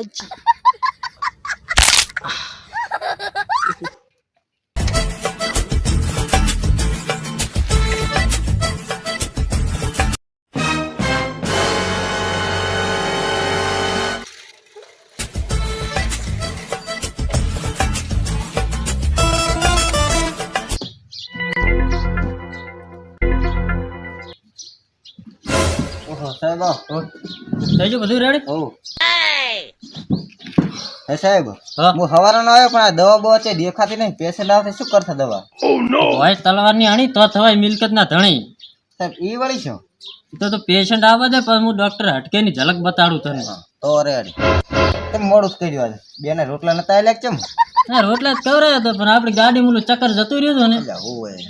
મજી થઈ ગયું બધું રેડી? સાહેબ હું હવારનો આવ્યો પણ આ દવા બવા છે દેખાતી નહીં. પેશન્ટ આવે શું કરતા દવા? હોય તલવારની અણી તો થવાય મિલકત ના ધણી. સાહેબ ઈ વળી શું? તો પેશન્ટ આવે છે પણ હું ડોક્ટર હટકે ની ઝલક બતાડું તને. તો રેડી તમે મોડું જ કર્યું આજે. બેને રોટલા નતા આલ્યા કેમ? હા રોટલા જ કવરાયા હતા પણ આપડી ગાડી મુલું ચક્કર જતું રહ્યું હતું ને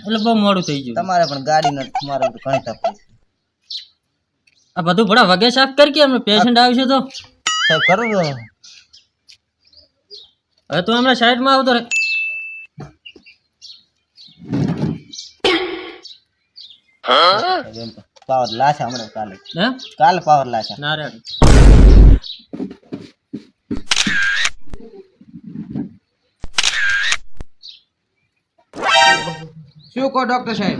એટલે બહુ મોડું થઈ ગયું. તમારે પણ ગાડી નથી, તમારે ઘણી તકલીફ. આ બધું ભડા વગે સાફ કરી કે પેશન્ટ આવશે તો સાહેબ કરું હવે તું હમણાં સાઈડમાં આવતો રે. પાવર લાશા હમણાં કાલે હે કાલે પાવર લાશા ના રે શું કહો ડોક્ટર સાહેબ?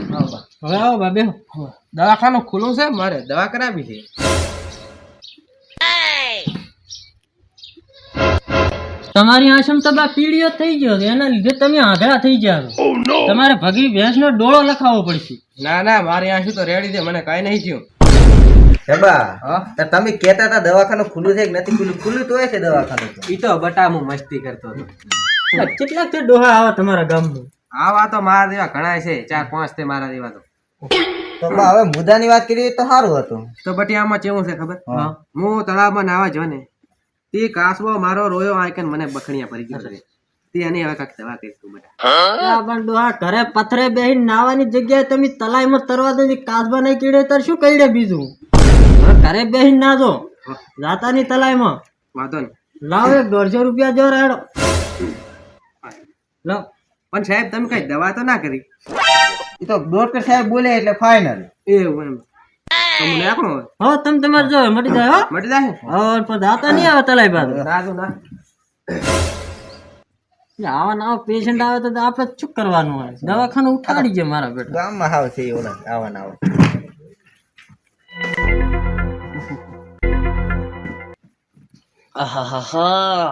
હવે આવો બાબે. દવાખાનું ખુલ્લું છે, મારે દવા કરાવી છે. તમારી આશમ તો બા પીળીઓ થઈ ગયો છે એના લીધે તમે આંધળા થઈ ગયા છો. તમારે ભગી ભેંસનો ડોળો લખાવવો પડશે. ના ના, મારે આ શું તો રેડી છે, મને કઈ નહીં થયું. તમે કેતા હતા દવાખાનું ખુલ્લું છે કે નથી ખુલ્લું? ખુલ્લું તો છે દવાખાનું. ઈ તો બટા હું મસ્તી કરતો હતો. કેટલાક તે ડોહા આવે તમારા ગામમાં? આવા તો મારા જેવા ઘણા છે, 4-5 તે મારા જેવા તો. તો બા હવે મુદ્દાની વાત કરીએ તો સારું હતું. તો બટી આમાં કેવું છે ખબર? હું તળાવમાં નાવા જો ને તે કાસવો મારો રોયો આઈકન મને બખણિયા પડી ગયો છે. તે એની હવે કાંઈક દવા કરીશું બેટા. પણ ડોહા ઘરે પથરે બેહીને નાવાની જગ્યાએ તમે તલાઈમાં તરવા દો કાસબા નહીં કીડે તાર શું કઈડે બીજું? ઘરે બેહીને ના જો જાતાની તલાઈમાં વાંધો નહીં. લાવ 150 રૂપિયા જો રેડો લાવ. પણ સાહેબ તમે કઈ દવા તો ના કરી? એ તો ડોક્ટર સાહેબ બોલે એટલે ફાઇનલ. એવું એમ તો મને આખો હા તમે તમારે જો મટી જાય હો મટી જાય. હા પણ જાતા નહીં આવે તલાઈ બાજુ. ના જો ના. આવા નવા પેશન્ટ આવે તો આપણે શું કરવાનું હોય? દવાખાનું ઉઠાડી છે મારા બેટા. ગામમાં હાવ છે એવું આવા ના આવે. આહાહા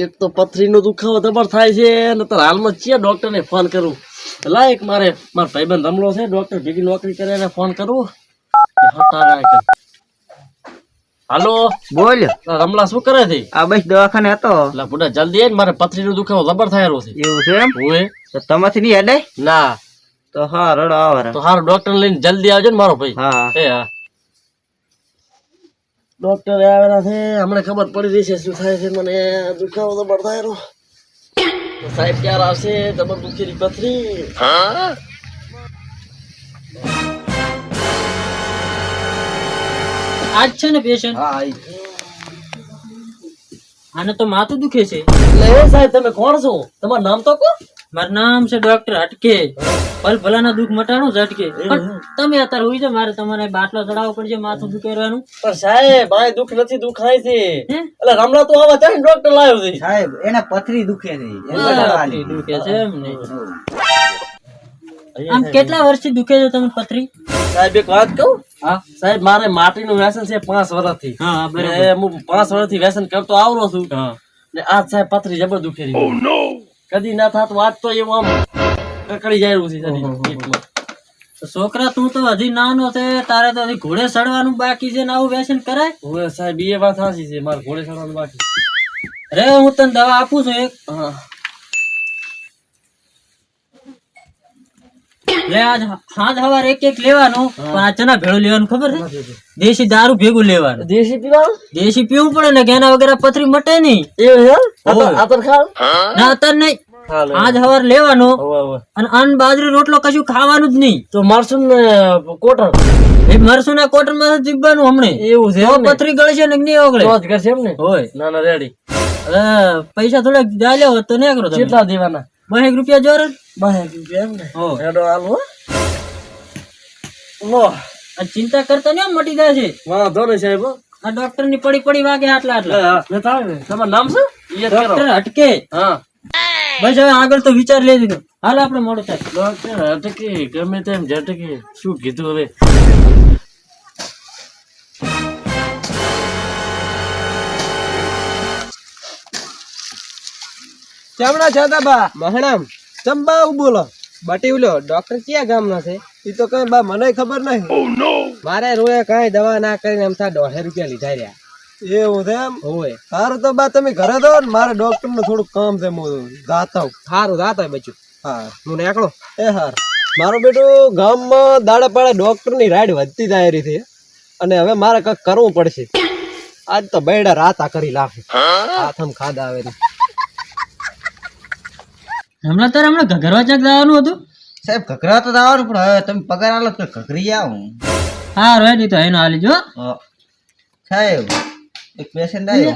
એક તો પથરીનો દુખાવો જબર થાય છે ને તો હાલમાં ચિયા ડોક્ટરને ફોન કરું? લાયક મારે મારા ભાઈબંધ રમલો છે ડોક્ટર ભેગી નોકરી કરે એને ફોન કરું. હાલો બોલ. રમલા શું કરે છે? આ બસ દવાખાને હતો. એટલે બુડા જલ્દી આય ને મારે પથરીનો દુખાવો જબર થાય રહ્યો છે. એવું છે એમ? ઓએ તો તમાથી નહીં હેડાય? ના તો હા રડો આવો. તો હારું ડોક્ટર લઈને જલ્દી આવજો ને મારો ભાઈ. હા એ હા ડોક્ટર આવેલા છે હમણાં ખબર પડી રહી છે શું થાય છે. મને દુખાવો જબર થાય રહ્યો. તો સાહેબ ક્યારે આવશે? જબર દુખેલી પથરી. આજ છે ને પેશન્ટ? હા આને તો માથું દુખે છે. એટલે એ સાહેબ તમે કોણ છો? તમારું નામ તો કહો. મારું નામ છે ડોક્ટર હટકે. ભલ ભલાના દુઃખ મટાણું જ હટકે. પણ તમે અત્યારે હોય છે મારે તમારે બાટલો ચડાવવો પડશે માથું દુખેરવાનું. પણ સાહેબ આ દુઃખ નથી દુઃખ થાય છે. હે? એટલે રમલા તો આવા ચાલે ડોક્ટર લાવ્યો છે. સાહેબ એના પથરી દુખે છે. પથરી દુખે છે એમ ને. આમ કેટલા વર્ષથી દુખે છે તમે પથરી? સાહેબ એક વાત કહું? હા સાહેબ મારે માટીનું વ્યસન છે 5 વર્ષથી. હા હું 5 વર્ષથી વ્યસન કરતો આવરો છું. ને આજ સાહેબ પથરી જબર દુખે છે. કદી ના થાત વાત તો એવું આમ કકડી જાય છે શરીર. તો છોકરા તું તો હજી નાનો છે તારે તો હજી ઘોડે ચડવાનું બાકી છે ને આવું વ્યસન કરાય? હવે સાહેબ એ વાત સાચી છે મારે ઘોડે ચડવાનું બાકી. અરે હું તને દવા આપું છું એક. હા લે આજ સાંજ સવાર એક લેવાનું પણ આ ચના ભેળું લેવાનું ખબર છે? દેશી દારૂ ભેગું લેવાનું. દેશી પીવા દેશી પીવું પડે ને કે એના વગર આ પથરી મટે નહીં. એવું છે? ઓય. આતર ખાવ ના અત્યારે નહીં. હાલો સાંજ સવાર લેવાનું હવે હવે અને અન્ન બાજરી રોટલો કશું ખાવાનું જ નહીં. તો મારશું ને કોટર એ મરસું ના કોટન માં જીવવાનું હમણે. એવું છે તો એમ ને? પથરી ગળશે ને નહીં ઓગળે. તો જ કરશે એમ ને? હોય ના ના રેડી. હવે પૈસા થોડાક જાલ્યા હોત તો નહીં કરો તમે. કેટલા દેવાના? 1 રૂપિયા જોરે. 12 રૂપિયા એમ ને? હો હેડો હાલો લો આ ચિંતા કરતા નહીં મટી જાય છે. વાંધો નહીં સાહેબ હો. આ ડોક્ટર ની પડી વાગે આટલા તમારું નામ શું? યાદ કરો. ડોક્ટર હટકે હા બસ હવે આગળ તો વિચાર લઈ દીધો. હાલ આપણે મોડું થાય. ડોક્ટર અટકે ગમે તેમ ઝટકે શું કીધું હવે? ચામડા છાતા બા મહણામ ચંબા બોલો બટીવલો ડોક્ટર ક્યાં ગામનો છે? એ તો કઈ બા મને ખબર નહીં. મારે રોએ કઈ દવા ના કરીને એમ થા 150 રૂપિયા લીધા રહ્યા. એવું છે એમ? હોય. સારું તો બા તમે ઘરે દો ને મારે ડોક્ટર નું થોડું કામ છે હું જાતા સારું જાતા બચ્યું. હા હું એકલો એ હાર મારું બેટું ગામમાં દાડા પાડે ડોક્ટર ની રાઈડ વધતી જાય રહી છે અને હવે મારે કઈક કરવું પડશે. આજ તો બેડા રાતા કરી લાગે હાથમ ખાધા આવે હમણાં ઘઘરવા ચક જવાનું હતું. સાહેબ ઘઘરા તો આવવાનું પણ હવે તમે પગાર આલો તો ઘઘરી આવું. હા રોય નહીં તો એનો હાલી જો. સાહેબ એક પેશન્ટ આવ્યો.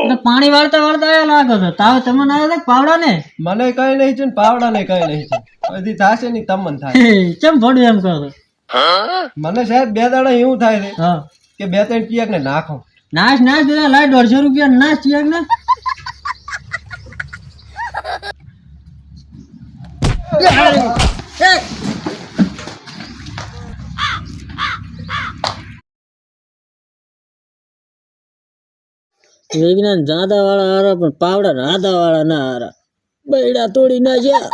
એટલે પાણી વાળતા આવ્યા લાગો છો. તાવ તમને આવ્યો છે પાવડા ને? મને કઈ નહીં છે ને પાવડા ને કઈ નહીં છે. બધી થશે નહીં તમને થાય. ચમ ભડું એમ કહો છો? મને સાહેબ 2 દાડા એવું થાય છે હા કે 2-3 ટીયક ને નાખો. નાશ બધા લાય 150 રૂપિયા નાશ ચિયાક ને. વિજ્ઞાન જાદા વાળા હારા પણ પાવડા રાધા વાળા ના હારા. બૈડા તોડી ના જ્યા.